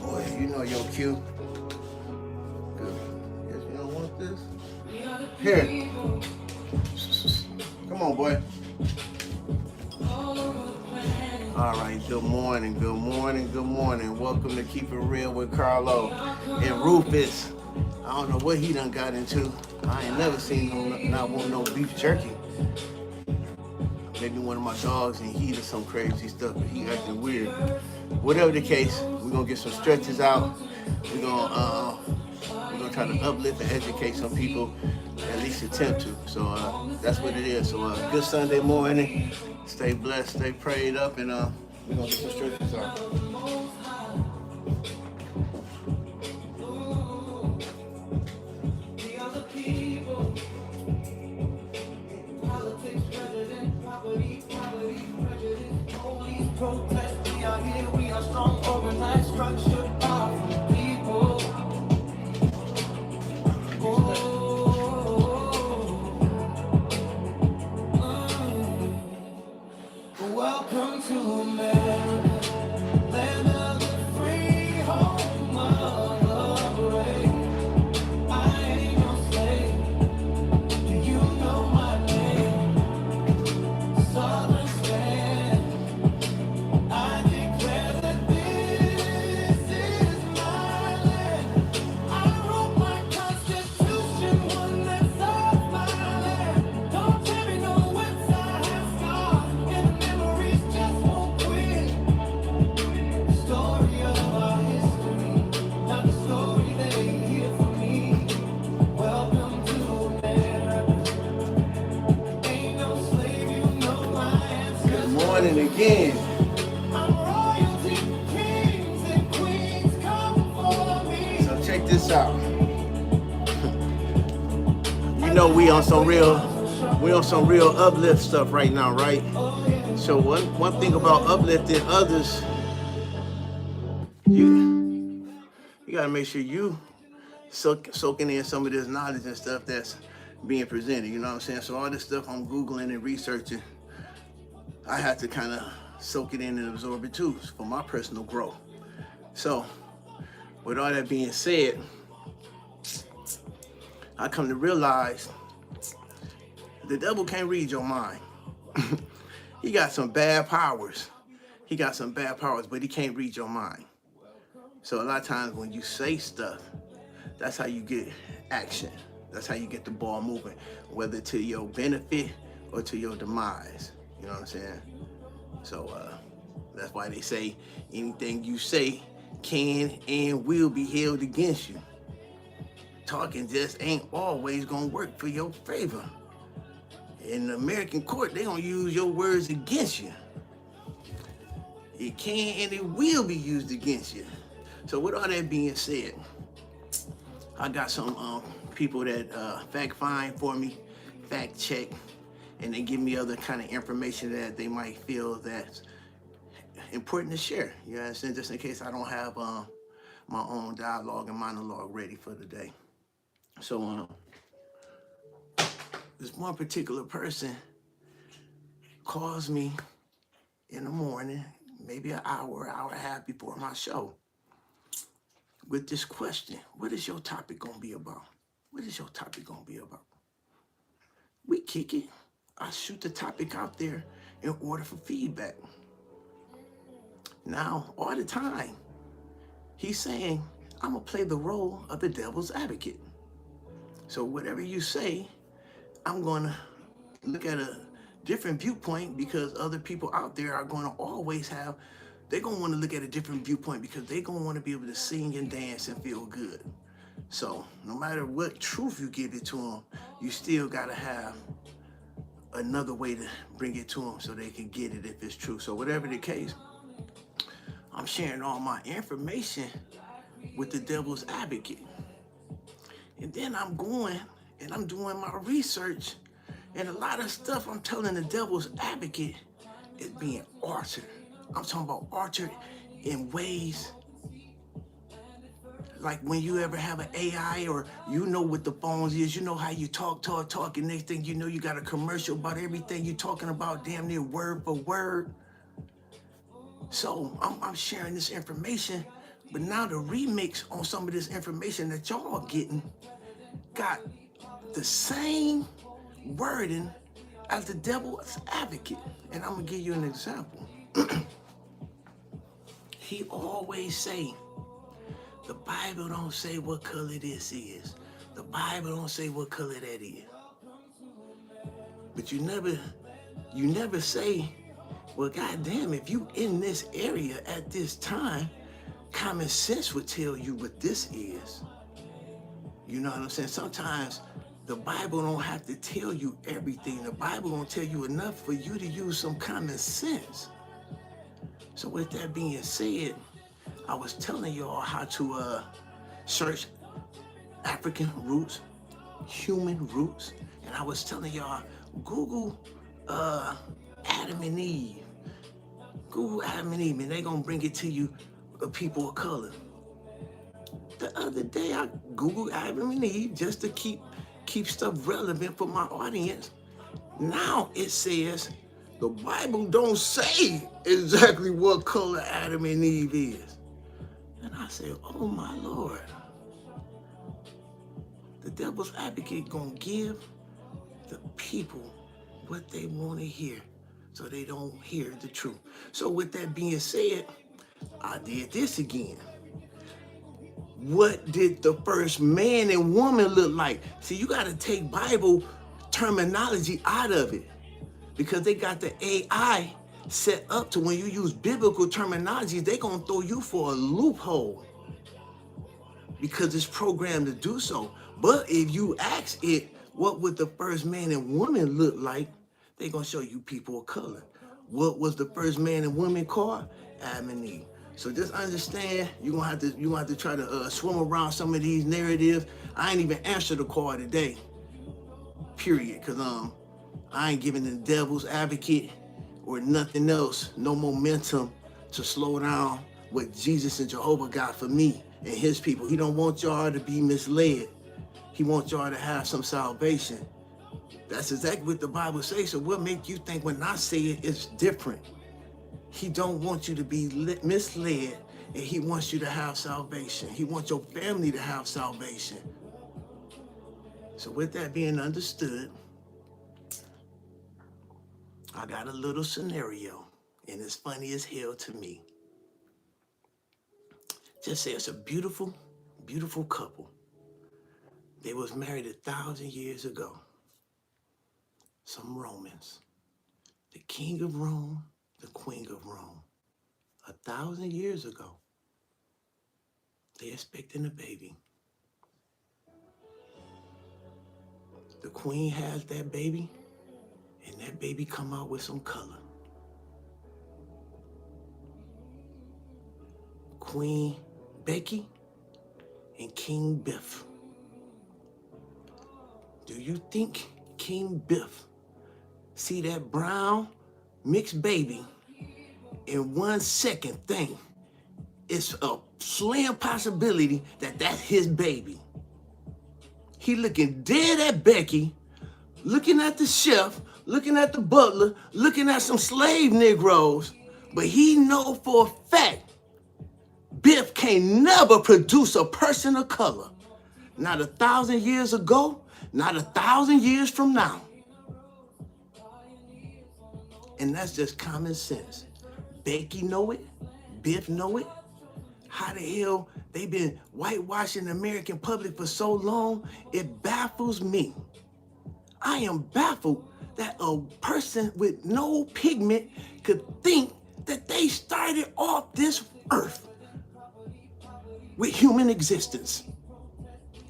Boy, you know your cue. Good. Guess you don't want this. Here. Come on, boy. All right, good morning, good morning, good morning. Welcome to Keep It Real with Carlo and Rufus. I don't know what he done got into. I ain't never seen him not want no beef jerky. Maybe one of my dogs and he did some crazy stuff, but he acting weird. Whatever the case, we're gonna get some stretches out. We're gonna try to uplift and educate some people, at least attempt to. So that's what it is. So good Sunday morning. Stay blessed, stay prayed up, and we're gonna get some stretches out. Protest, we are here, we are strong, organized, structured, powerful people. Welcome to America, land of the free, home of the brave. I ain't no slave, do you know my name? Southern stand, I declare that this is my land. I wrote my constitution, one that's of my land. Don't tell me no website has scars, and the memories just won't quit. The story of our history, not the story they hear from me. Welcome to America. Ain't no slave, you know my answer. Good morning again. I'm royalty, kings and queens come for me. So check this out. You know we on some real uplift stuff right now, right? So one thing about uplifting others, you gotta make sure you soaking in some of this knowledge and stuff that's being presented. You know what I'm saying? So all this stuff I'm Googling and researching, I have to kind of soak it in and absorb it too for my personal growth. So with all that being said, I come to realize the devil can't read your mind. He got some bad powers. But he can't read your mind. So a lot of times when you say stuff, that's how you get action. That's how you get the ball moving, whether to your benefit or to your demise. You know what I'm saying? So that's why they say anything you say can and will be held against you. Talking just ain't always gonna work for your favor. In the American court, they gonna use your words against you. It can and it will be used against you. So with all that being said, I got some people that fact find for me, fact check, and they give me other kind of information that they might feel that's important to share. You understand? Just in case I don't have my own dialogue and monologue ready for the day. So this one particular person calls me in the morning, maybe an hour and a half before my show, with this question: what is your topic gonna be about? What is your topic gonna be about? We kick it. I shoot the topic out there in order for feedback. Now, all the time, he's saying, I'm gonna play the role of the devil's advocate. So whatever you say, I'm gonna look at a different viewpoint, because other people out there are gonna always have, they're gonna wanna look at a different viewpoint because they're gonna wanna be able to sing and dance and feel good. So no matter what truth you give it to them, you still gotta have another way to bring it to them so they can get it if it's true. So whatever the case, I'm sharing all my information with the devil's advocate. And then I'm going and I'm doing my research, and a lot of stuff I'm telling the devil's advocate is being altered. I'm talking about altered in ways like when you ever have an AI, or you know what the phones is, you know how you talk, and next thing you know, you got a commercial about everything you're talking about, damn near word for word. So I'm sharing this information But now the remix on some of this information that y'all are getting got the same wording as the devil's advocate. And I'm gonna give you an example. He always say, the Bible don't say what color this is. The Bible don't say what color that is. But you never say, well, goddamn, if you in this area at this time, common sense would tell you what this is. You know what I'm saying? Sometimes the Bible don't have to tell you everything. The Bible don't tell you enough for you to use some common sense. So with that being said, I was telling y'all how to search African roots, human roots, and I was telling y'all, Google Adam and Eve. Google Adam and Eve, and they're gonna bring it to you, people of color. The other day, I Googled Adam and Eve just to keep stuff relevant for my audience. Now it says the Bible don't say exactly what color Adam and Eve is. And I said, oh my Lord. The devil's advocate gonna give the people what they want to hear so they don't hear the truth. So with that being said, I did this again. What did the first man and woman look like? See, you got to take Bible terminology out of it because they got the AI set up to when you use biblical terminology, they're going to throw you for a loophole because it's programmed to do so. But if you ask it, what would the first man and woman look like? They're going to show you people of color. What was the first man and woman called? Adam and Eve. So just understand, you're gonna have to try to swim around some of these narratives. I ain't even answer the call today, period, because I ain't giving the devil's advocate or nothing else no momentum to slow down what Jesus and Jehovah got for me and his people. He don't want y'all to be misled. He wants y'all to have some salvation. That's exactly what the Bible says. So what make you think when I say it, it's different? He don't want you to be misled, and he wants you to have salvation. He wants your family to have salvation. So with that being understood, I got a little scenario, and it's funny as hell to me. Just say it's a beautiful, beautiful couple. They was married 1,000 years ago. Some Romans. The king of Rome, the queen of Rome. 1,000 years ago. They expecting a baby. The queen has that baby, and that baby come out with some color. Queen Becky and King Biff. Do you think King Biff see that brown mixed baby in 1 second thing? It's a slim possibility that that's his baby. He looking dead at Becky, looking at the chef, looking at the butler, looking at some slave Negroes, but he know for a fact Biff can never produce a person of color. Not 1,000 years ago, not 1,000 years from now. And that's just common sense. Becky know it, Biff know it. How the hell they been whitewashing the American public for so long? It baffles me. I am baffled that a person with no pigment could think that they started off this earth with human existence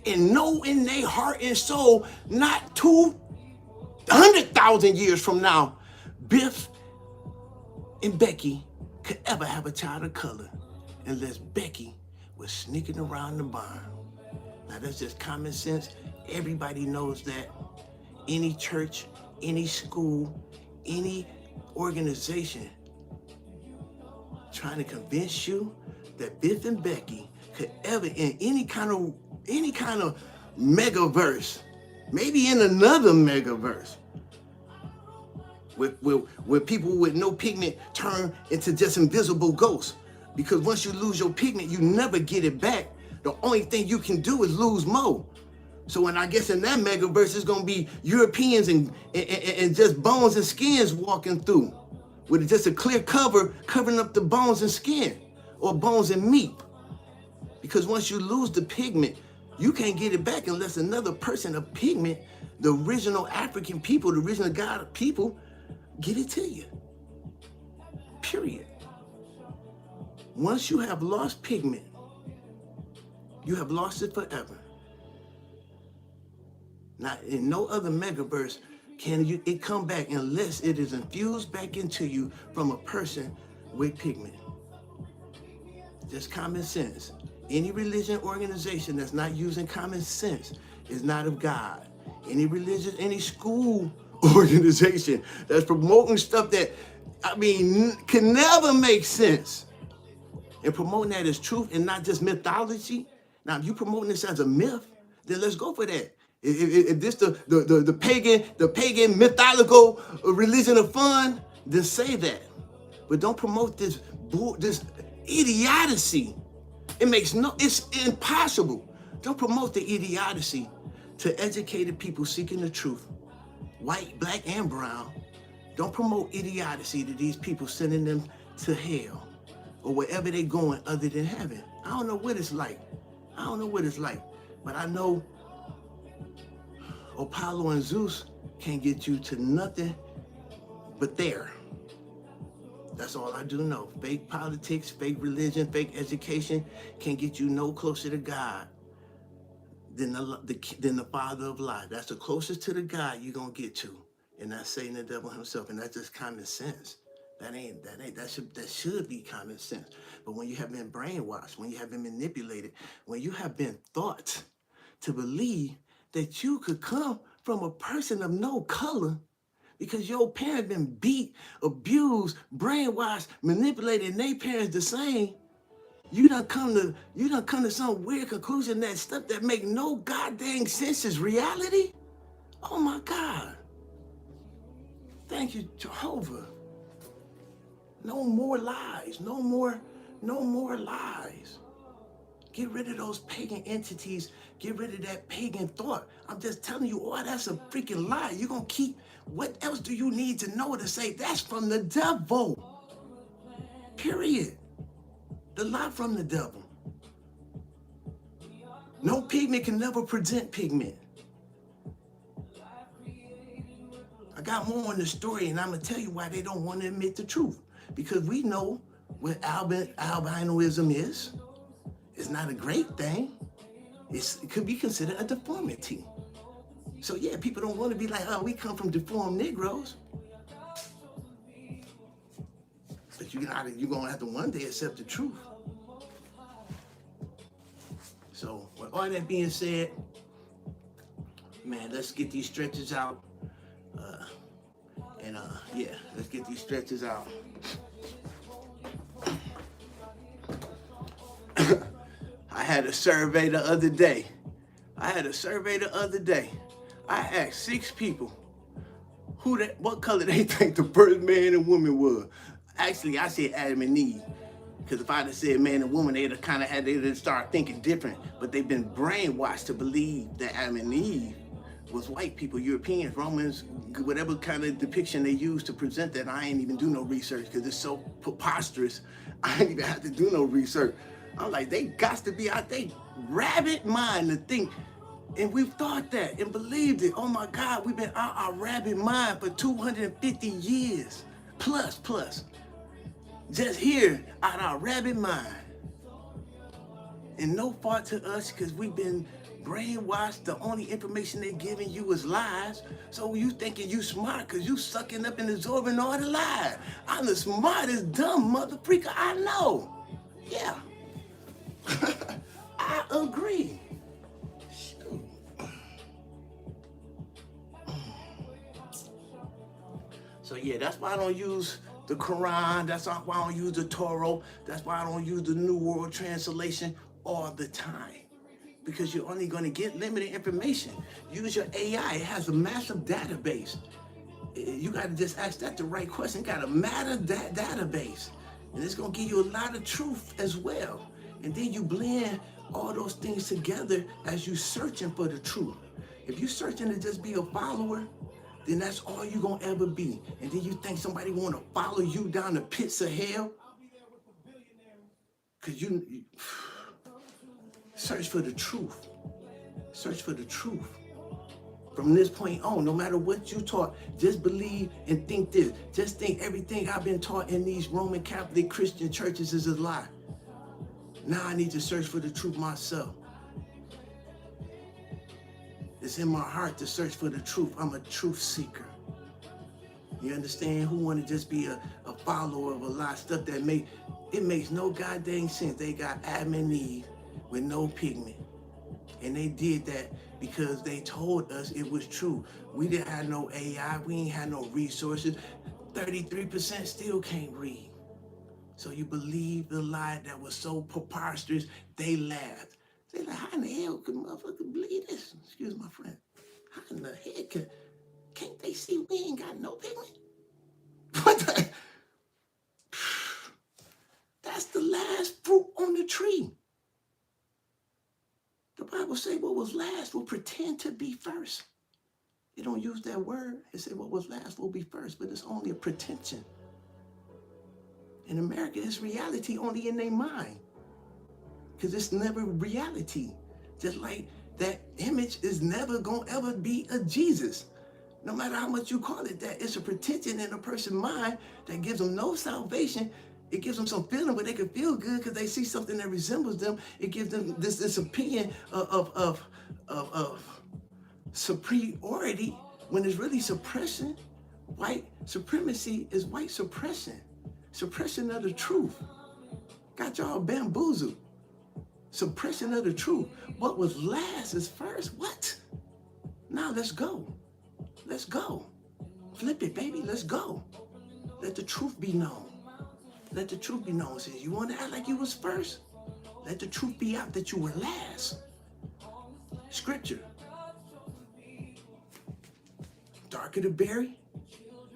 and know in their heart and soul, not 200,000 years from now, Biff and Becky could ever have a child of color unless Becky was sneaking around the barn. Now that's just common sense. Everybody knows that. Any church, any school, any organization trying to convince you that Biff and Becky could ever in any kind of megaverse, maybe in another megaverse, where people with no pigment turn into just invisible ghosts. Because once you lose your pigment, you never get it back. The only thing you can do is lose more. So, and I guess in that megaverse, it's gonna be Europeans and just bones and skins walking through, with just a clear cover covering up the bones and skin, or bones and meat. Because once you lose the pigment, you can't get it back unless another person of pigment, the original African people, the original God people, get it to you. Period. Once you have lost pigment, you have lost it forever. Now, in no other megaverse can it come back unless it is infused back into you from a person with pigment. Just common sense. Any religion organization that's not using common sense is not of God. Any religion, any school organization that's promoting stuff that, can never make sense, and promoting that as truth and not just mythology. Now, if you promoting this as a myth, then let's go for that. If this the pagan mythological religion of fun, then say that. But don't promote this idiocy. It's impossible. Don't promote the idiocy to educated people seeking the truth, white, black, and brown. Don't promote idiocy to these people, sending them to hell or wherever they're going other than heaven. I don't know what it's like. But I know Apollo and Zeus can't get you to nothing but there. That's all I do know. Fake politics, fake religion, fake education can get you no closer to God than the father of life. That's the closest to the God you're gonna get to, and that's Satan, the devil himself. And that's just common sense. That should be common sense. But when you have been brainwashed, when you have been manipulated, when you have been thought to believe that you could come from a person of no color because your parents been beat, abused, brainwashed, manipulated, and their parents the same, you done come to some weird conclusion that stuff that make no goddamn sense is reality? Oh my God. Thank you, Jehovah. No more lies. No more lies. Get rid of those pagan entities. Get rid of that pagan thought. I'm just telling you, that's a freaking lie. You're going to keep, what else do you need to know to say that's from the devil? Period. The lie from the devil. No pigment can never present pigment. I got more on the story, and I'm going to tell you why they don't want to admit the truth. Because we know what albinoism is. It's not a great thing. It could be considered a deformity. So yeah, people don't want to be like, we come from deformed Negroes. But you're going to have to one day accept the truth. So with all that being said, man, let's get these stretches out. Let's get these stretches out. I had a survey the other day. I asked 6 people what color they think the first man and woman was. Actually, I said Adam and Eve. Because if I'd have said man and woman, they'd start thinking different. But they've been brainwashed to believe that Adam and Eve was white people, Europeans, Romans, whatever kind of depiction they use to present that. I ain't even do no research because it's so preposterous. I ain't even have to do no research. I'm like, they got to be out there rabbit mind to think. And we've thought that and believed it. Oh my God, we've been out our rabbit mind for 250 years plus. Just here out our rabbit mind. And no fault to us because we've been brainwashed. The only information they're giving you is lies. So you thinking you smart because you sucking up and absorbing all the lies. I'm the smartest dumb mother freaker I know. Yeah. I agree. Shoot. So yeah, that's why I don't use the Quran. That's why I don't use the Torah. That's why I don't use the New World Translation all the time. Because you're only going to get limited information. Use your AI. It has a massive database. You got to just ask that the right question. It got a massive database. And it's going to give you a lot of truth as well. And then you blend all those things together as you searching for the truth. If you're searching to just be a follower, then that's all you're going to ever be. And then you think somebody want to follow you down the pits of hell? Because you search for the truth. Search for the truth. From this point on, no matter what you taught, just believe and think this. Just think everything I've been taught in these Roman Catholic Christian churches is a lie. Now I need to search for the truth myself. It's in my heart to search for the truth. I'm a truth seeker. You understand? Who want to just be a follower of a lot of stuff that makes no goddamn sense. They got Adam and Eve with no pigment. And they did that because they told us it was true. We didn't have no AI. We ain't had no resources. 33% still can't read. So you believe the lie that was so preposterous, they laughed. They like, how in the hell could motherfucker believe this? Excuse my friend. How in the heck can't they see we ain't got no pigment? What the? That's the last fruit on the tree. The Bible say what was last will pretend to be first. It don't use that word. It say what was last will be first, but it's only a pretension. In America, it's reality only in their mind. Because it's never reality. Just like that image is never going to ever be a Jesus. No matter how much you call it that, it's a pretension in a person's mind that gives them no salvation. It gives them some feeling where they can feel good because they see something that resembles them. It gives them this opinion of superiority when it's really suppression. White supremacy is white suppression. Suppression of the truth. Got y'all bamboozled. Suppression of the truth. What was last is first. What? Now let's go. Let's go. Flip it, baby. Let's go. Let the truth be known. Let the truth be known. Since you want to act like you was first, let the truth be out that you were last. Scripture. Darker the berry,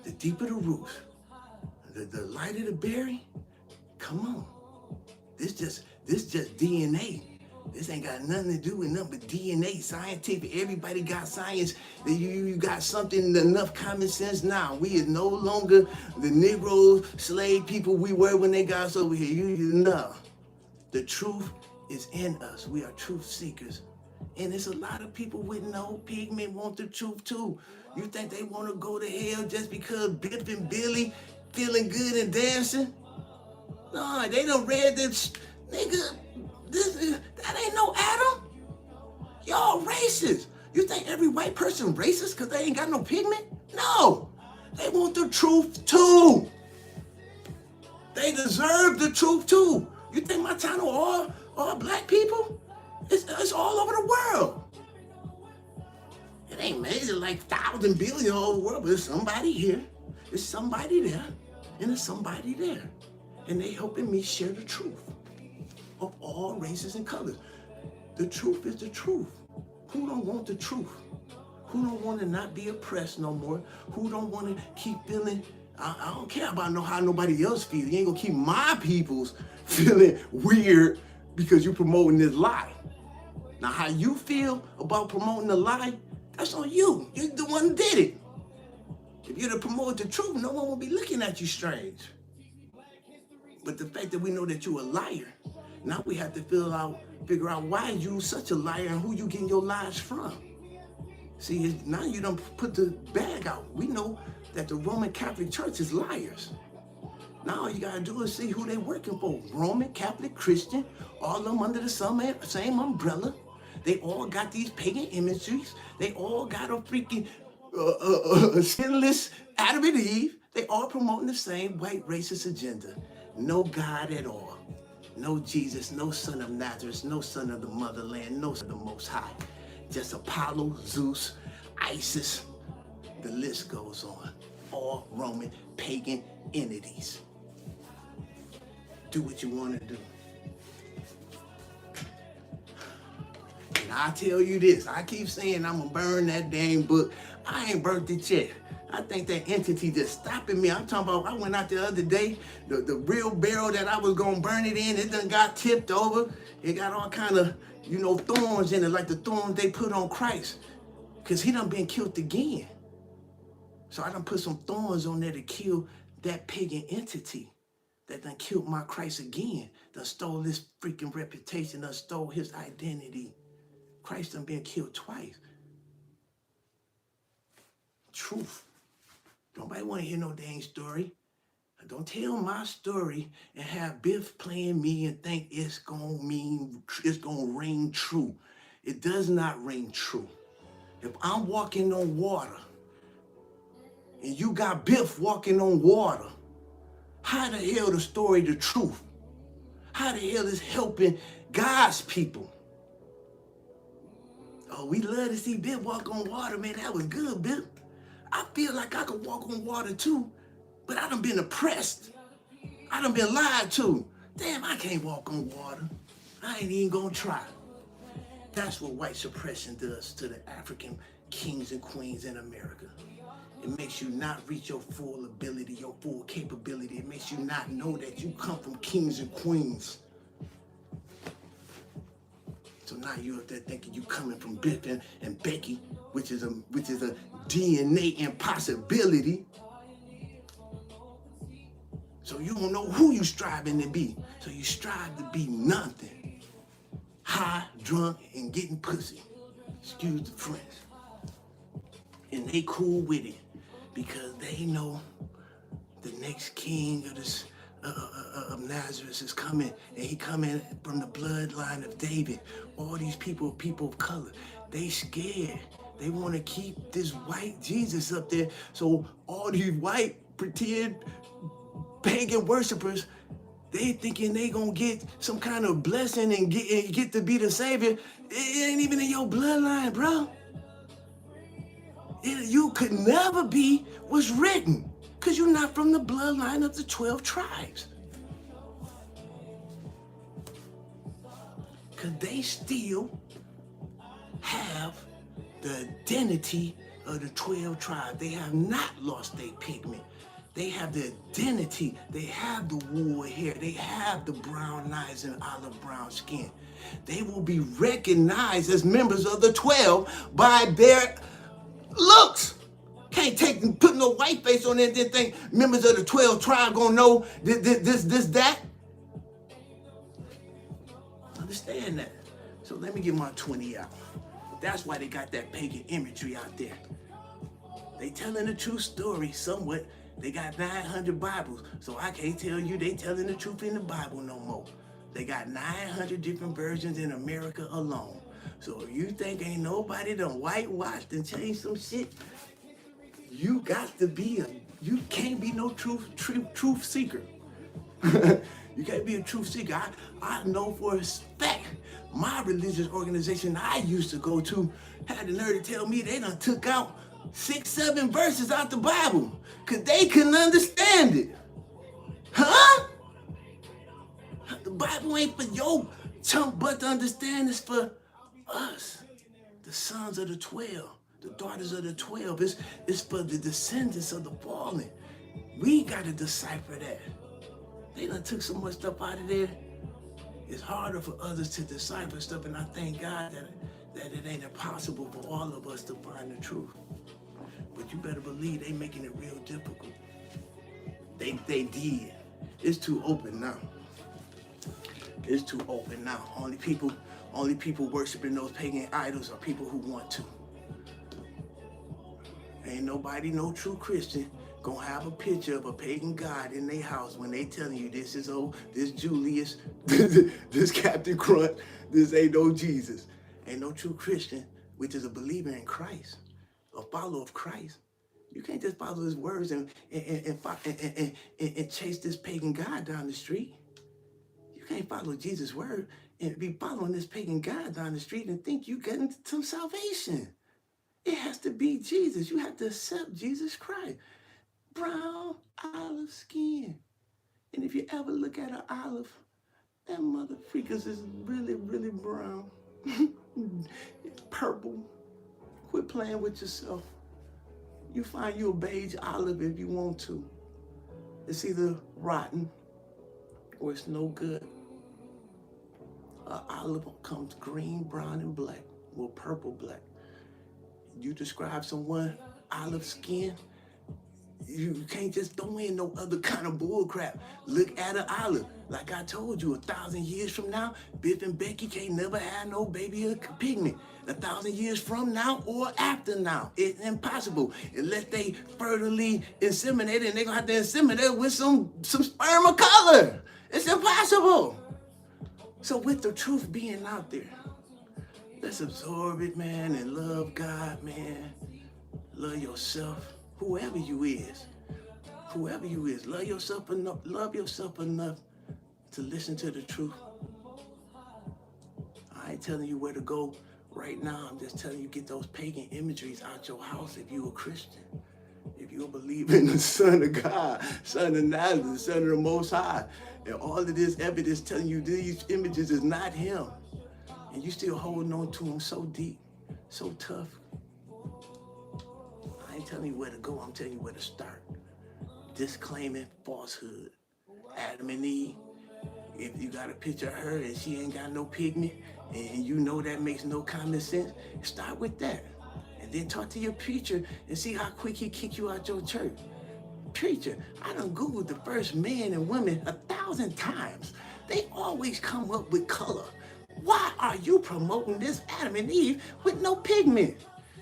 the deeper the root. The lighter the berry, come on. This just DNA. This ain't got nothing to do with nothing but DNA, scientific. Everybody got science. You got something, enough common sense now. We is no longer the Negro slave people we were when they got us over here. No. The truth is in us. We are truth seekers. And there's a lot of people with no pigment want the truth too. You think they want to go to hell just because Biff and Billy feeling good and dancing? No, they done read this, nigga. That ain't no Adam. Y'all racist. You think every white person racist because they ain't got no pigment? No. They want the truth too. They deserve the truth too. You think my channel all black people? It's all over the world. It ain't measured like 1,000 billion all over the world, but there's somebody here, there's somebody there, and there's somebody there. And they helping me share the truth of all races and colors. The truth is the truth. Who don't want the truth? Who don't want to not be oppressed no more? Who don't want to keep feeling, I don't care about how nobody else feels. You ain't gonna keep my peoples feeling weird because you promoting this lie. Now, how you feel about promoting the lie, that's on you. You're the one who did it. If you're to promote the truth, no one will be looking at you strange. But the fact that we know that you're a liar, now we have to figure out why you such a liar and who you getting your lies from. See, now you done put the bag out. We know that the Roman Catholic Church is liars. Now all you gotta do is see who they working for. Roman, Catholic, Christian, all of them under the same umbrella. They all got these pagan imageries. They all got a freaking sinless Adam and Eve. They all promoting the same white racist agenda. No God at all. No Jesus, no son of Nazareth, no son of the motherland, no son of the Most High. Just Apollo, Zeus, Isis. The list goes on. All Roman pagan entities. Do what you want to do. And I tell you this, I keep saying I'm going to burn that dang book. I ain't burnt it yet. I think that entity just stopping me. I'm talking about, I went out the other day, the real barrel that I was gonna burn it in, it done got tipped over. It got all kind of, thorns in it, like the thorns they put on Christ. Because he done been killed again. So I done put some thorns on there to kill that pagan entity that done killed my Christ again. Done stole his freaking reputation, done stole his identity. Christ done been killed twice. Truth. Nobody want to hear no dang story. Don't tell my story and have Biff playing me and think it's gonna ring true. It does not ring true. If I'm walking on water and you got Biff walking on water, how the hell the story the truth? How the hell is helping God's people? Oh, we love to see Biff walk on water, man. That was good, Biff. I feel like I could walk on water too, but I done been oppressed. I done been lied to. Damn, I can't walk on water. I ain't even gonna try. That's what white suppression does to the African kings and queens in America. It makes you not reach your full ability, your full capability. It makes you not know that you come from kings and queens. So now you up there thinking you coming from Biff and Becky, which is a DNA impossibility. So you don't know who you striving to be. So you strive to be nothing. High, drunk, and getting pussy. Excuse the French. And they cool with it because they know the next king of this of Nazareth is coming, and he coming from the bloodline of David. All these people of color, they scared. They want to keep this white Jesus up there. So all these white pretend pagan worshipers, they thinking they gonna get some kind of blessing and get to be the savior. It ain't even in your bloodline, bro. You could never be what's written, because you're not from the bloodline of the 12 tribes. Because they still have the identity of the 12 tribes. They have not lost their pigment. They have the identity. They have the wool hair. They have the brown eyes and olive brown skin. They will be recognized as members of the 12 by their looks. Can't put no white face on it and then think members of the 12 tribe gonna know this, that. Understand that. So let me get my 20 out. That's why they got that pagan imagery out there. They telling the true story somewhat. They got 900 Bibles, so I can't tell you they telling the truth in the Bible no more. They got 900 different versions in America alone. So if you think ain't nobody done whitewashed and changed some shit, you got to be you can't be no truth seeker. You can't be a truth seeker. I know for a fact my religious organization I used to go to had the nerve to tell me they done took out 6-7 verses out the Bible because they couldn't understand it. Huh? The Bible ain't for your chump butt to understand. It's for us, the sons of the 12, the daughters of the 12. It's for the descendants of the fallen. We got to decipher that. They done took so much stuff out of there. It's harder for others to decipher stuff, and I thank God that it ain't impossible for all of us to find the truth. But you better believe they making it real difficult. They did. It's too open now. It's too open now. Only people worshiping those pagan idols are people who want to. Ain't nobody, no true Christian, gonna have a picture of a pagan god in their house when they telling you this is this Julius, this Captain Crunch, this ain't no Jesus. Ain't no true Christian, which is a believer in Christ, a follower of Christ. You can't just follow his words and chase this pagan god down the street. You can't follow Jesus' word and be following this pagan god down the street and think you getting some salvation. It has to be Jesus. You have to accept Jesus Christ. Brown olive skin. And if you ever look at an olive, that mother freakers is really, really brown. It's purple. Quit playing with yourself. You find you a beige olive if you want to. It's either rotten or it's no good. Olive comes green, brown, and black, or purple black. You describe someone olive skin, you can't just throw in no other kind of bull crap. Look at an olive. Like I told you, 1,000 years from now, Biff and Becky can't never have no baby or pigment. 1,000 years from now or after now, it's impossible unless they fertily inseminate, and they're gonna have to inseminate with some sperm of color. It's impossible. So with the truth being out there, let's absorb it, man, and love God, man. Love yourself, whoever you is. Whoever you is, love yourself enough to listen to the truth. I ain't telling you where to go right now. I'm just telling you, get those pagan imageries out your house if you're a Christian. If you believe in the Son of God, Son of Nazareth, Son of the Most High, and all of this evidence telling you these images is not him, and you still holding on to him so deep, so tough. I ain't telling you where to go, I'm telling you where to start. Disclaiming falsehood. Adam and Eve, if you got a picture of her and she ain't got no pigment, and you know that makes no common sense, start with that. And then talk to your preacher and see how quick he kick you out your church. Preacher, I done Googled the first man and woman 1,000 times. They always come up with color. Why are you promoting this Adam and Eve with no pigment?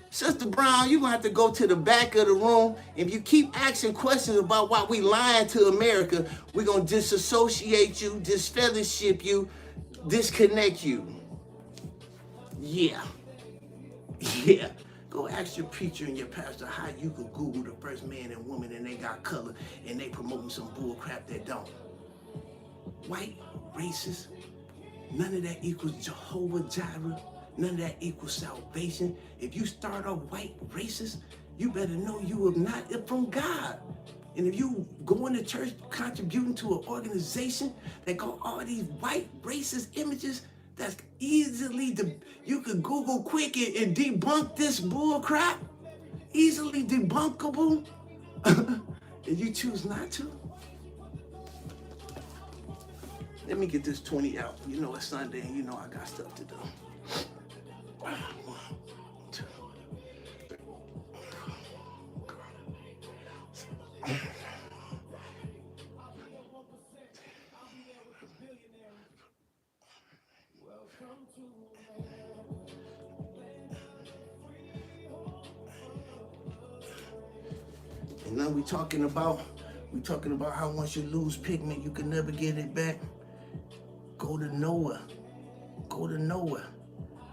Sister Brown, you're gonna have to go to the back of the room. If you keep asking questions about why we lying to America, we're gonna disassociate you, disfellowship you, disconnect you. Yeah. Go ask your preacher and your pastor how you could Google the first man and woman and they got color and they promoting some bull crap that don't. White, racist, none of that equals Jehovah Jireh. None of that equals salvation. If you start off white racist, you better know you are not from God. And if you go into church contributing to an organization that got all these white racist images, that's easily, you could Google quick and debunk this bull crap, easily debunkable, and you choose not to. Let me get this 20 out. You know it's Sunday and you know I got stuff to do. 1, 2, 3. And now we talking about how once you lose pigment, you can never get it back. Go to Noah.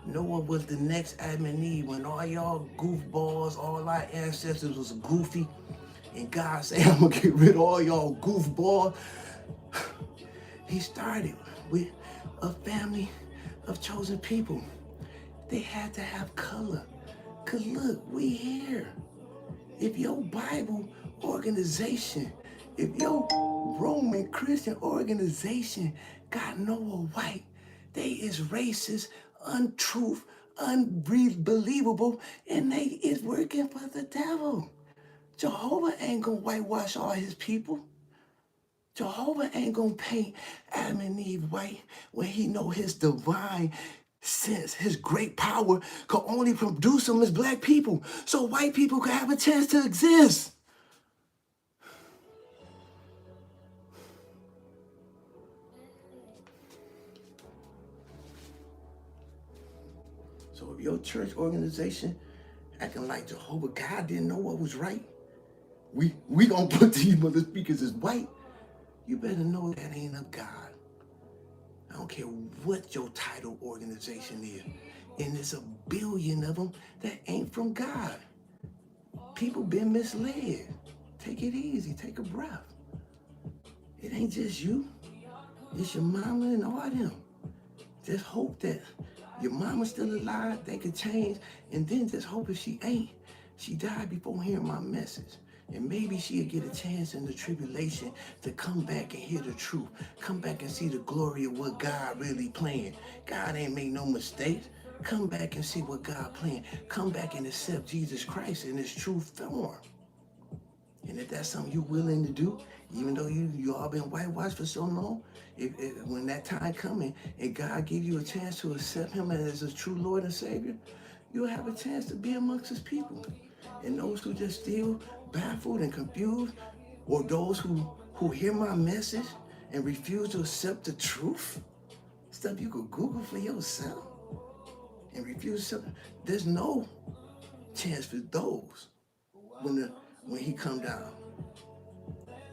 Noah was the next Adam and Eve when all y'all goofballs, all our ancestors was goofy, and God said, I'm gonna get rid of all y'all goofballs. He started with a family of chosen people. They had to have color. Cause look, we here. If your Bible organization, if your Roman Christian organization got Noah white, they is racist, untruth, unbelievable, and they is working for the devil. Jehovah ain't gonna whitewash all his people. Jehovah ain't gonna paint Adam and Eve white when he know his divine sense, his great power could only produce them as black people, so white people could have a chance to exist. So if your church organization acting like Jehovah God didn't know what was right, we gonna put these mother speakers as white, you better know that ain't of God. I don't care what your title organization is. And there's a billion of them that ain't from God. People been misled. Take it easy, take a breath. It ain't just you. It's your mama and all them. Just hope that your mama's still alive, they could change, and then just hope if she ain't, she died before hearing my message. And maybe she'll get a chance in the tribulation to come back and hear the truth. Come back and see the glory of what God really planned. God ain't made no mistakes. Come back and see what God planned. Come back and accept Jesus Christ in his true form. And if that's something you're willing to do, even though you all been whitewashed for so long, if when that time coming and God give you a chance to accept him as a true Lord and Savior, you'll have a chance to be amongst his people. And those who just still baffled and confused, or those who hear my message and refuse to accept the truth, stuff you could Google for yourself, and refuse to accept, there's no chance for those when he come down.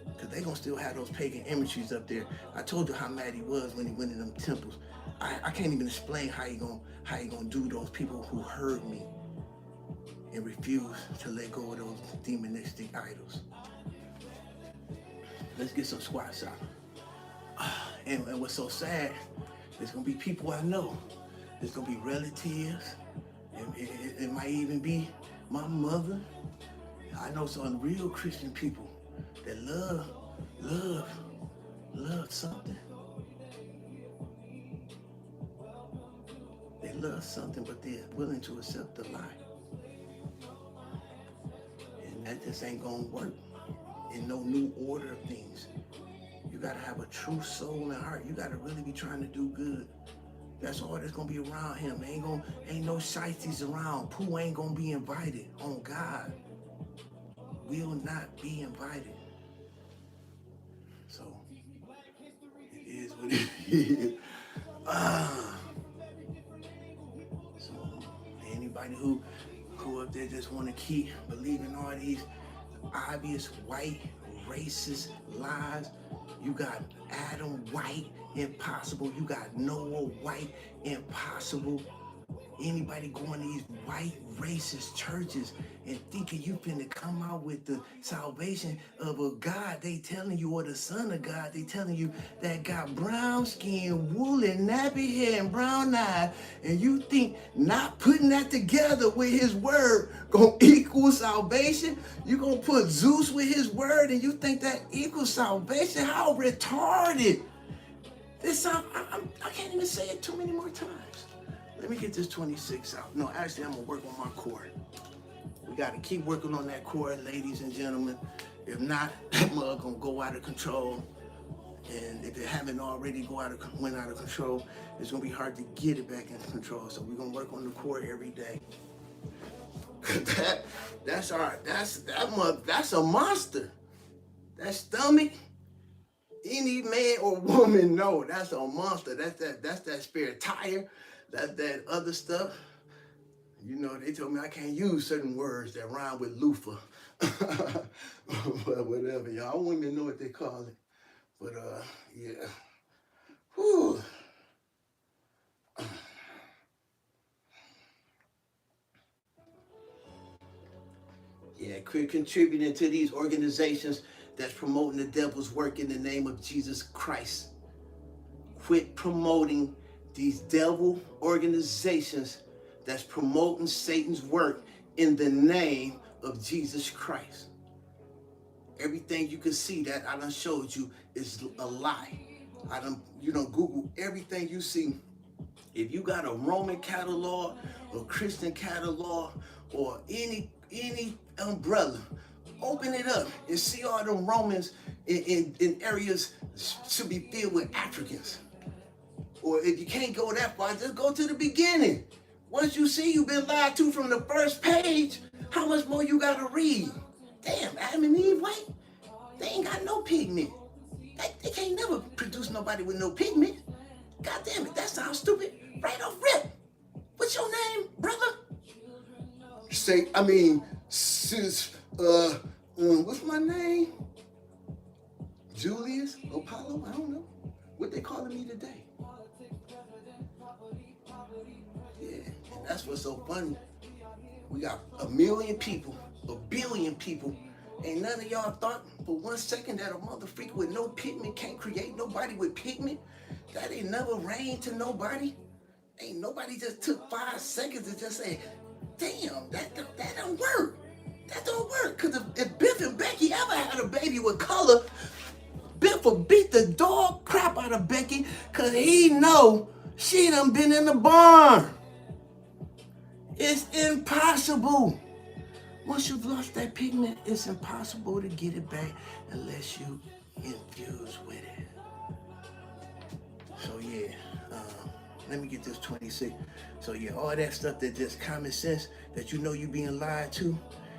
Because they gonna still have those pagan imageries up there. I told you how mad he was when he went in them temples. I can't even explain how he gonna do those people who heard me and refuse to let go of those demonistic idols. Let's get some squats out. And what's so sad, there's gonna be people I know. There's gonna be relatives. It might even be my mother. I know some real Christian people that love something. They love something, but they're willing to accept the lie. And that just ain't gonna work in no new order of things. You gotta have a true soul and heart. You gotta really be trying to do good. That's all that's gonna be around him. Ain't no shiesties around. Pooh ain't gonna be invited. On God, will not be invited. So it is what it is. So anybody who up there just want to keep believing all these obvious white racist lies, you got Adam White, impossible. You got Noah White, impossible. Anybody going to these white racist churches and thinking you finna come out with the salvation of a God they telling you, or the son of God they telling you, that got brown skin, woolly, nappy hair, and brown eyes, and you think not putting that together with his word gonna equal salvation? You gonna put Zeus with his word and you think that equals salvation? How retarded. I can't even say it too many more times. Let me get this 26 out. No, actually, I'm gonna work on my core. We gotta keep working on that core, ladies and gentlemen. If not, that mug gonna go out of control. And if it haven't already went out of control, it's gonna be hard to get it back into control. So we're gonna work on the core every day. That's a monster. That stomach, any man or woman know that's a monster. That's that spare tire. That other stuff. You know, they told me I can't use certain words that rhyme with loofah. But whatever, y'all. I won't even know what they call it. But yeah. Whew. Yeah, quit contributing to these organizations that's promoting the devil's work in the name of Jesus Christ. Quit promoting these devil organizations that's promoting Satan's work in the name of Jesus Christ. Everything you can see that I done showed you is a lie. Google everything you see. If you got a Roman catalog or Christian catalog or any umbrella, open it up and see all the Romans in areas should be filled with Africans. Or if you can't go that far, just go to the beginning. Once you see you've been lied to from the first page, how much more you gotta read? Damn, Adam and Eve white? They ain't got no pigment. They can't never produce nobody with no pigment. God damn it, that sounds stupid. Right off rip. What's your name, brother? What's my name? Julius? Apollo? I don't know. What they calling me today? Yeah, and that's what's so funny. We got 1 million people, 1 billion people. Ain't none of y'all thought for 1 second that a motherfucker with no pigment can't create nobody with pigment? That ain't never rained to nobody? Ain't nobody just took 5 seconds to just say, damn, that don't work. That don't work. Because if Biff and Becky ever had a baby with color, Biff will beat the dog crap out of Becky because he know she done been in the barn. It's impossible. Once you've lost that pigment, it's impossible to get it back unless you infuse with it. So yeah, let me get this 26. So yeah, all that stuff that just common sense that you know you being lied to,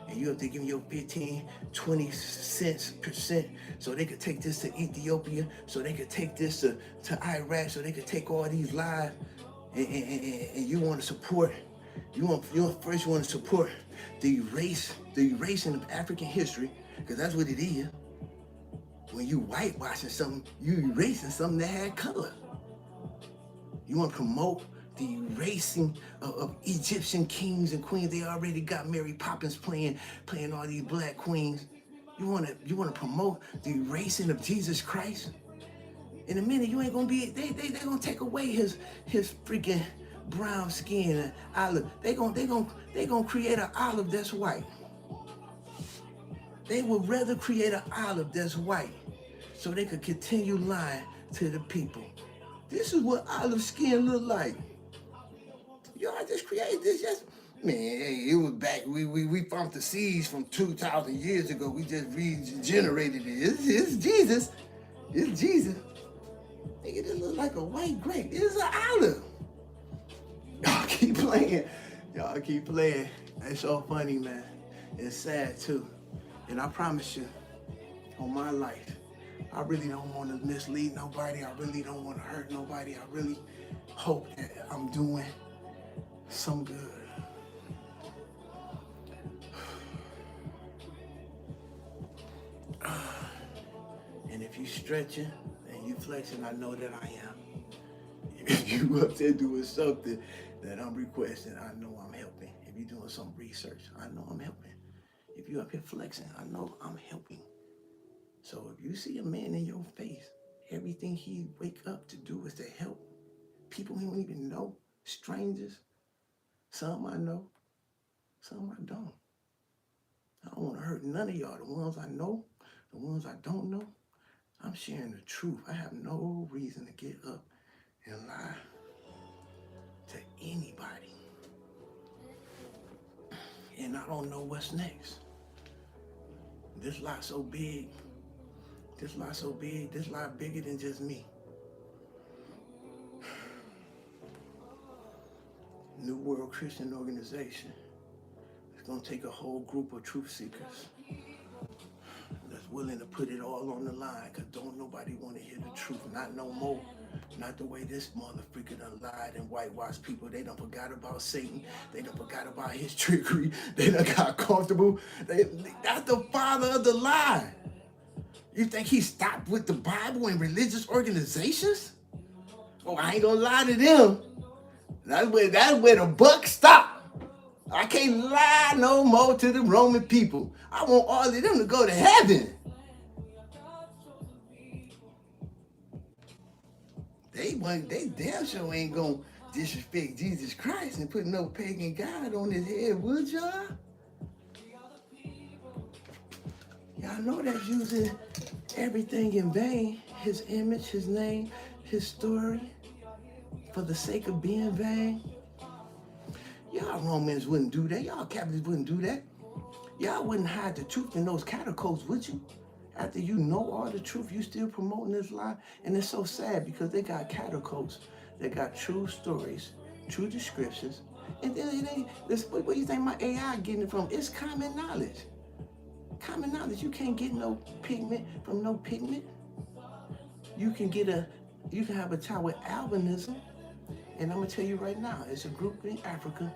and you have to give your 15, 20 cents percent so they could take this to Ethiopia, so they could take this to Iraq, so they could take all these lives, and you want to support, you want to support the erasing of African history, because that's what it is. When you whitewashing something, you erasing something that had color. You want to promote the erasing of Egyptian kings and queens. They already got Mary Poppins playing all these black queens. You want to promote the erasing of Jesus Christ. In a minute, you ain't gonna be. They gonna take away his freaking brown skin and olive. They gonna create an olive that's white. They would rather create an olive that's white so they could continue lying to the people. This is what olive skin look like. Y'all just created this. Just man, hey, it was back. We found the seeds from 2,000 years ago. We just regenerated it. It's Jesus. It's Jesus. Nigga, this look like a white grape. It's an olive. Y'all keep playing. Y'all keep playing. It's so funny, man. It's sad too. And I promise you, on my life, I really don't want to mislead nobody. I really don't want to hurt nobody. I really hope that I'm doing some good. And if you stretching and you flexing, I know that I am. If you up there doing something that I'm requesting, I know I'm helping. If you're doing some research, I know I'm helping. If you up here flexing, I know I'm helping. So if you see a man in your face, everything he wake up to do is to help people he don't even know, strangers. Some I know, some I don't. I don't want to hurt none of y'all. The ones I know, the ones I don't know, I'm sharing the truth. I have no reason to get up and lie to anybody. And I don't know what's next. This lie so big. This lie so big. This lie bigger than just me. New World Christian Organization. It's gonna take a whole group of truth seekers that's willing to put it all on the line, because don't nobody want to hear the truth, not no more. Not the way this motherfucker done lied and whitewashed people. They done forgot about Satan. They done forgot about his trickery. They done got comfortable. That's the father of the lie. You think he stopped with the Bible and religious organizations? Oh, I ain't gonna lie to them. That's where the buck stopped. I can't lie no more to the Roman people. I want all of them to go to heaven. They damn sure ain't gonna disrespect Jesus Christ and put no pagan God on his head, would y'all? Y'all know that's using everything in vain. His image, his name, his story, for the sake of being vain. Y'all Romans wouldn't do that. Y'all Catholics wouldn't do that. Y'all wouldn't hide the truth in those catacombs, would you? After you know all the truth, you still promoting this lie? And it's so sad because they got catacombs. They got true stories, true descriptions. And then it ain't, what do you think my AI getting it from? It's common knowledge. Common knowledge. You can't get no pigment from no pigment. You can have a child with albinism. And I'm gonna tell you right now, it's a group in Africa,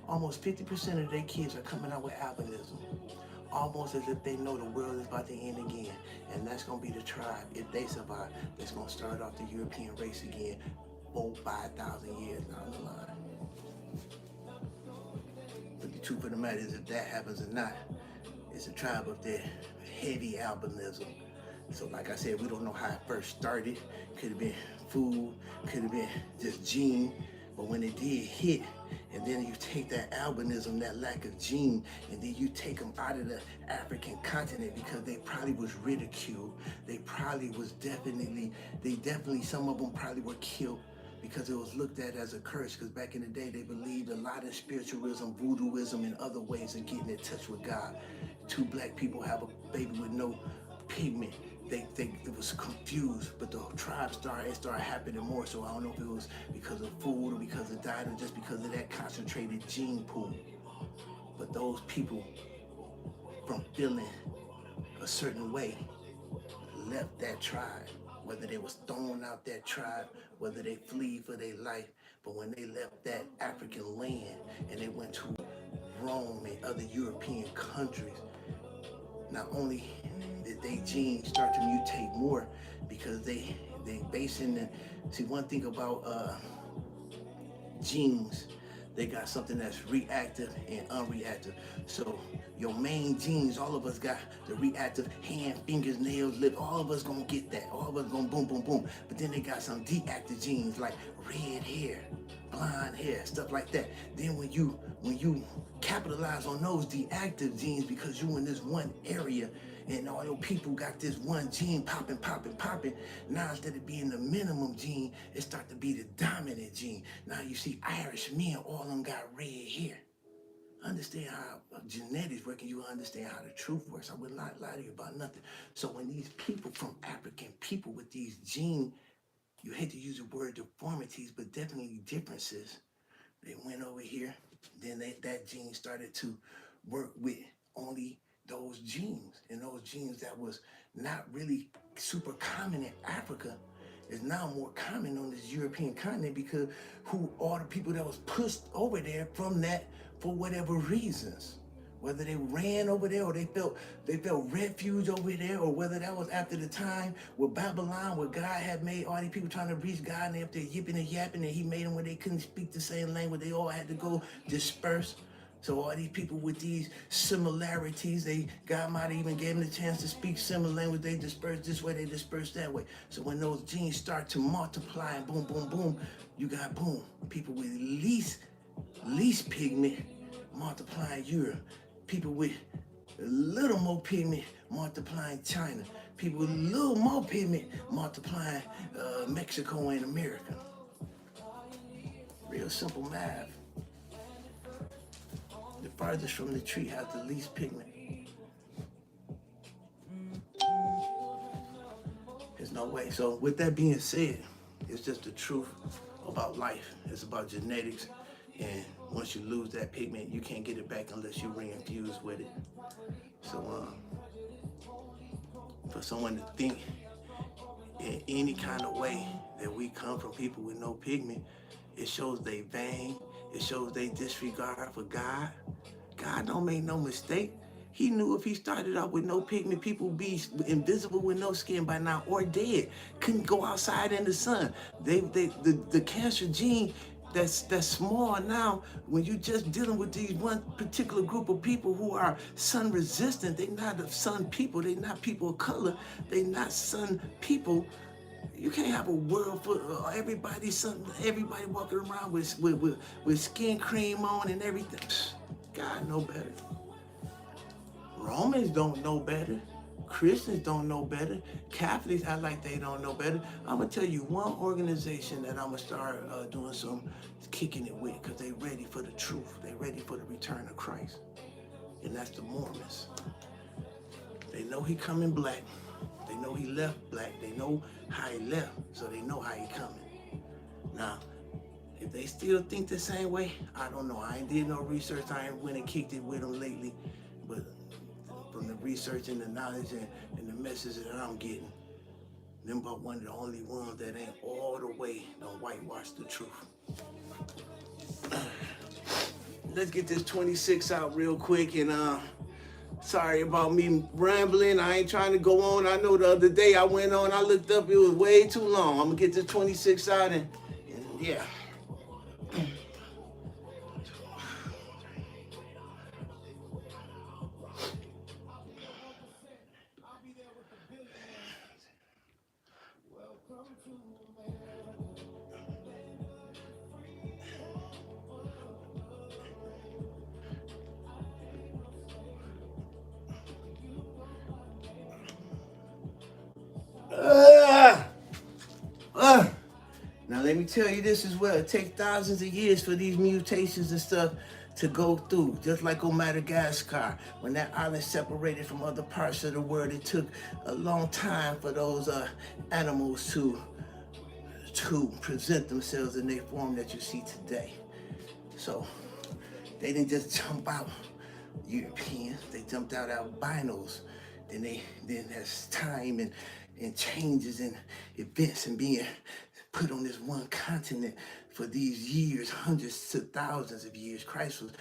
almost 50% of their kids are coming out with albinism. Almost as if they know the world is about to end again. And that's gonna be the tribe, if they survive, that's gonna start off the European race again 5,000 years down the line. But the truth of the matter is, if that happens or not, it's a tribe up there with heavy albinism. So like I said, we don't know how it first started. Could have been food, could have been just gene, but when it did hit, and then you take that albinism, that lack of gene, and then you take them out of the African continent because they probably was ridiculed. They probably was definitely, some of them probably were killed because it was looked at as a curse. Because back in the day, they believed a lot in spiritualism, voodooism, and other ways of getting in touch with God. Two black people have a baby with no pigment. They was confused, but the tribe started happening more. So I don't know if it was because of food or because of diet or just because of that concentrated gene pool. But those people, from feeling a certain way, left that tribe. Whether they was thrown out that tribe, whether they flee for their life, but when they left that African land and they went to Rome and other European countries, not only did they genes start to mutate more because they basing the, see, one thing about genes, they got something that's reactive and unreactive. So your main genes, all of us got the reactive hand, fingers, nails, lip. All of us gonna get that. All of us gonna boom, boom, boom. But then they got some deactive genes like red hair, blonde hair, stuff like that. Then when you capitalize on those deactive genes because you in this one area and all your people got this one gene popping, popping, popping. Now instead of being the minimum gene, it start to be the dominant gene. Now you see Irish men, all of them got red hair. Understand how genetics work and you understand how the truth works. I would not lie to you about nothing. So when these people from African people with these gene, you hate to use the word deformities, but definitely differences, they went over here, then that gene started to work with only those genes, and those genes that was not really super common in Africa is now more common on this European continent because who are the people that was pushed over there from that for whatever reasons, whether they ran over there or they felt refuge over there, or whether that was after the time with Babylon, where God had made all these people trying to reach God and they up there yipping and yapping, and he made them where they couldn't speak the same language. They all had to go disperse. So all these people with these similarities, God might even gave them the chance to speak similar language. They dispersed this way, they dispersed that way. So when those genes start to multiply and boom, boom, boom, you got boom, people with least pigment multiplying Europe. People with a little more pigment multiplying China. People with a little more pigment multiplying Mexico and America. Real simple math. The farthest from the tree has the least pigment. There's no way. So with that being said, it's just the truth about life. It's about genetics. And once you lose that pigment, you can't get it back unless you reinfuse with it. So for someone to think in any kind of way that we come from people with no pigment, it shows they vain. It shows they disregard for God. God don't make no mistake. He knew if he started out with no pigment, people would be invisible with no skin by now or dead. Couldn't go outside in the sun. The cancer gene that's small now, when you're just dealing with these one particular group of people who are sun resistant, they're not sun people, they're not people of color, they're not sun people. You can't have a world for everybody walking around with skin cream on and everything. God know better. Romans don't know better. Christians don't know better. Catholics act like they don't know better. I'm going to tell you one organization that I'm going to start doing some kicking it with, because they ready for the truth. They ready for the return of Christ. And that's the Mormons. They know he coming black. They know he left black. They know how he left, so they know how he coming. Now, if they still think the same way, I don't know. I ain't did no research. I ain't went and kicked it with them lately. But from the research and the knowledge and the messages that I'm getting, them about one of the only ones that ain't all the way don't whitewash the truth. Let's get this 26 out real quick, and sorry about me rambling. I ain't trying to go on. I know the other day I went on, I looked up, it was way too long. I'm gonna get this 26 out and yeah. Now let me tell you this as well. It takes thousands of years for these mutations and stuff to go through. Just like on Madagascar, when that island separated from other parts of the world, it took a long time for those animals to present themselves in their form that you see today. So they didn't just jump out Europeans, they jumped out albinos. Then there's time and changes and events and being put on this one continent for these years, hundreds to thousands of years. Christ was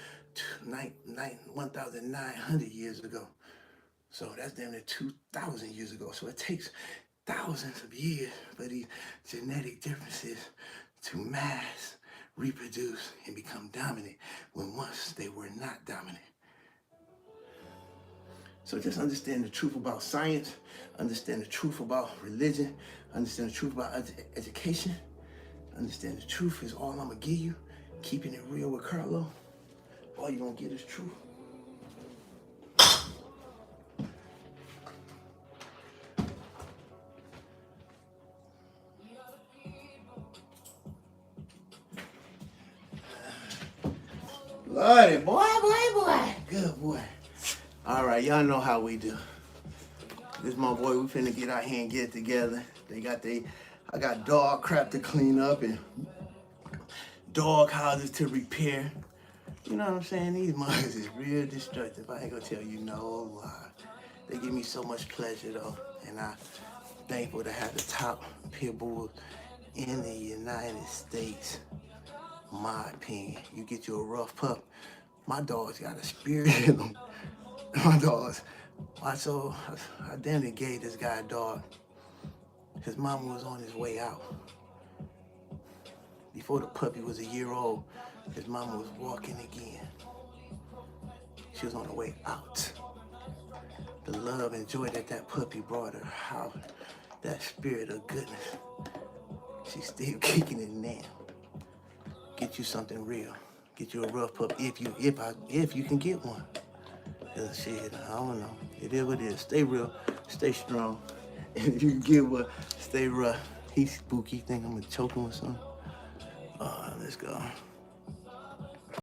1,900 years ago. So that's damn near 2,000 years ago. So it takes thousands of years for these genetic differences to mass, reproduce, and become dominant when once they were not dominant. So just understand the truth about science, understand the truth about religion, understand the truth about education, understand the truth is all I'm gonna give you. Keeping it real with Carlo, all you're gonna get is truth. Lordy, boy. Good boy. All right, y'all know how we do. This my boy, we finna get out here and get it together. I got dog crap to clean up and dog houses to repair. You know what I'm saying? These mugs is real destructive. I ain't gonna tell you no lie. They give me so much pleasure though, and I'm thankful to have the top pit bulls in the United States. My opinion. You get you a rough pup. My dogs got a spirit in them. My dogs. I damn near gave this guy a dog. His mama was on his way out. Before the puppy was a year old, his mama was walking again. She was on her way out. The love and joy that puppy brought her, how that spirit of goodness, she's still kicking it now. Get you something real. Get you a rough pup if you can get one. Cause shit, I don't know. It is what it is. Stay real, stay strong. And if you can get one, stay rough. He's spooky. Think I'm gonna choke him or something? Let's go.